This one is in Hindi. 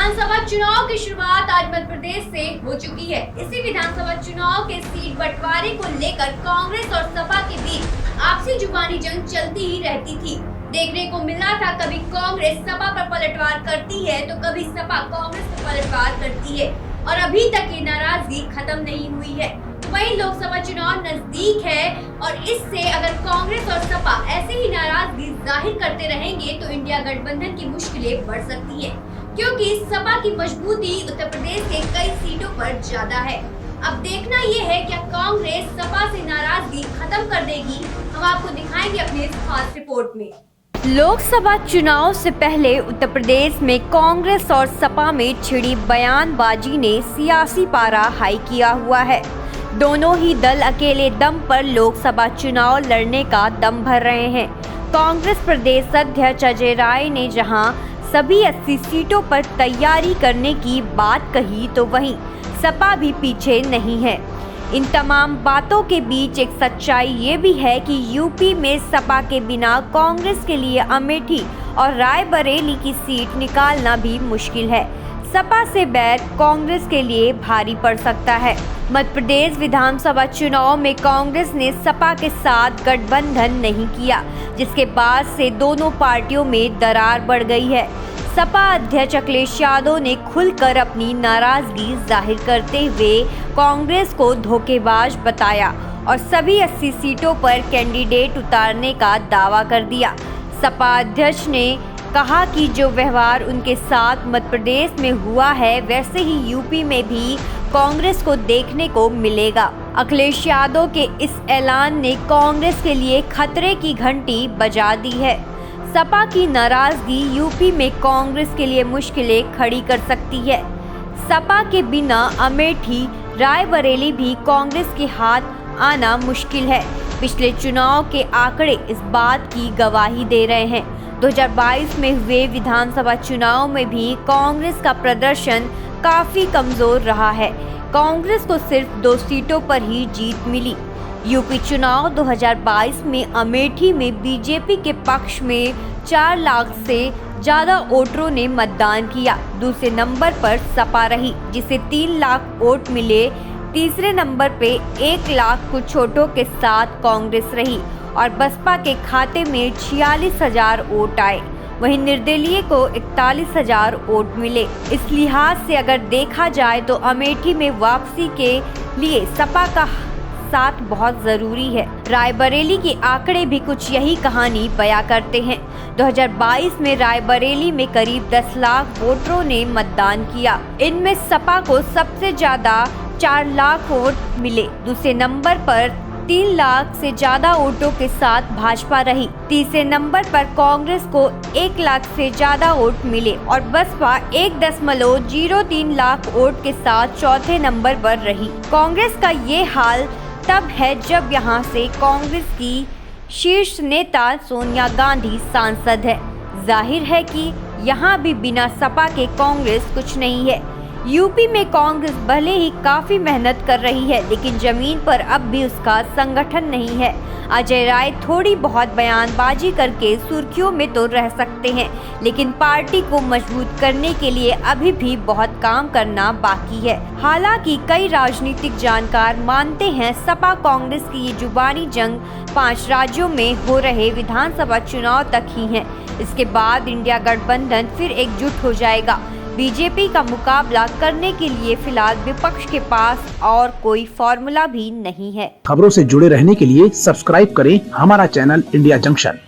विधानसभा चुनाव की शुरुआत आज मध्य प्रदेश से हो चुकी है। इसी विधानसभा चुनाव के सीट बंटवारे को लेकर कांग्रेस और सपा के बीच आपसी जुबानी जंग चलती ही रहती थी। देखने को मिला था कभी कांग्रेस सपा पर पलटवार करती है तो कभी सपा कांग्रेस पर पलटवार करती है और अभी तक ये नाराजगी खत्म नहीं हुई है। वहीं लोकसभा चुनाव नजदीक है और इससे अगर कांग्रेस और सपा ऐसे ही नाराजगी जाहिर करते रहेंगे तो इंडिया गठबंधन की मुश्किलें बढ़ सकती है, क्योंकि सपा की मजबूती उत्तर प्रदेश के कई सीटों पर ज्यादा है। अब देखना ये है क्या कांग्रेस सपा से नाराजगी खत्म कर देगी। हम आपको दिखाएंगे अपने इस खास रिपोर्ट में। लोकसभा चुनाव से पहले उत्तर प्रदेश में कांग्रेस और सपा में छिड़ी बयानबाजी ने सियासी पारा हाई किया हुआ है। दोनों ही दल अकेले दम पर लोकसभा चुनाव लड़ने का दम भर रहे हैं। कांग्रेस प्रदेश अध्यक्ष अजय राय ने जहां सभी 80 सीटों पर तैयारी करने की बात कही तो वहीं सपा भी पीछे नहीं है। इन तमाम बातों के बीच एक सच्चाई ये भी है कि यूपी में सपा के बिना कांग्रेस के लिए अमेठी और रायबरेली की सीट निकालना भी मुश्किल है। सपा से बैर कांग्रेस के लिए भारी पड़ सकता है। मध्य प्रदेश विधानसभा चुनाव में कांग्रेस ने सपा के साथ गठबंधन नहीं किया, जिसके बाद से दोनों पार्टियों में दरार बढ़ गई है। सपा अध्यक्ष अखिलेश यादव ने खुलकर अपनी नाराजगी जाहिर करते हुए कांग्रेस को धोखेबाज बताया और सभी 80 सीटों पर कैंडिडेट उतारने का दावा कर दिया। सपा अध्यक्ष ने कहा कि जो व्यवहार उनके साथ मध्य प्रदेश में हुआ है वैसे ही यूपी में भी कांग्रेस को देखने को मिलेगा। अखिलेश यादव के इस ऐलान ने कांग्रेस के लिए खतरे की घंटी बजा दी है। सपा की नाराजगी यूपी में कांग्रेस के लिए मुश्किलें खड़ी कर सकती है। सपा के बिना अमेठी रायबरेली भी कांग्रेस के हाथ आना मुश्किल है। पिछले चुनाव के आंकड़े इस बात की गवाही दे रहे हैं। 2022 में हुए विधानसभा चुनाव में भी कांग्रेस का प्रदर्शन काफी कमजोर रहा है। कांग्रेस को सिर्फ 2 सीटों पर ही जीत मिली। यूपी चुनाव 2022 में अमेठी में बीजेपी के पक्ष में 4 लाख से ज्यादा वोटरों ने मतदान किया। दूसरे नंबर पर सपा रही, जिसे 3 लाख वोट मिले। तीसरे नंबर पे 1 लाख कुछ वोटों के साथ कांग्रेस रही और बसपा के खाते में 46,000 वोट आए। वहीं निर्दलीय को 41,000 वोट मिले। इस लिहाज से अगर देखा जाए तो अमेठी में वापसी के लिए सपा का साथ बहुत जरूरी है। रायबरेली के आंकड़े भी कुछ यही कहानी बयां करते हैं। 2022 में रायबरेली में करीब 10 लाख वोटरों ने मतदान किया। इनमें सपा को सबसे ज्यादा 4 लाख वोट मिले। दूसरे नंबर पर 3 लाख से ज्यादा वोटों के साथ भाजपा रही। तीसरे नंबर पर कांग्रेस को 1 लाख से ज्यादा वोट मिले और बसपा 1.03 लाख वोट के साथ चौथे नंबर पर रही। कांग्रेस का ये हाल तब है जब यहां से कांग्रेस की शीर्ष नेता सोनिया गांधी सांसद है। जाहिर है कि यहां भी बिना सपा के कांग्रेस कुछ नहीं है। यूपी में कांग्रेस भले ही काफी मेहनत कर रही है, लेकिन जमीन पर अब भी उसका संगठन नहीं है। अजय राय थोड़ी बहुत बयानबाजी करके सुर्खियों में तो रह सकते हैं, लेकिन पार्टी को मजबूत करने के लिए अभी भी बहुत काम करना बाकी है। हालांकि कई राजनीतिक जानकार मानते हैं सपा कांग्रेस की ये जुबानी जंग 5 राज्यों में हो रहे विधानसभा चुनाव तक ही है। इसके बाद इंडिया गठबंधन फिर एकजुट हो जाएगा। बीजेपी का मुकाबला करने के लिए फिलहाल विपक्ष के पास और कोई फॉर्मूला भी नहीं है। खबरों से जुड़े रहने के लिए सब्सक्राइब करें हमारा चैनल इंडिया जंक्शन।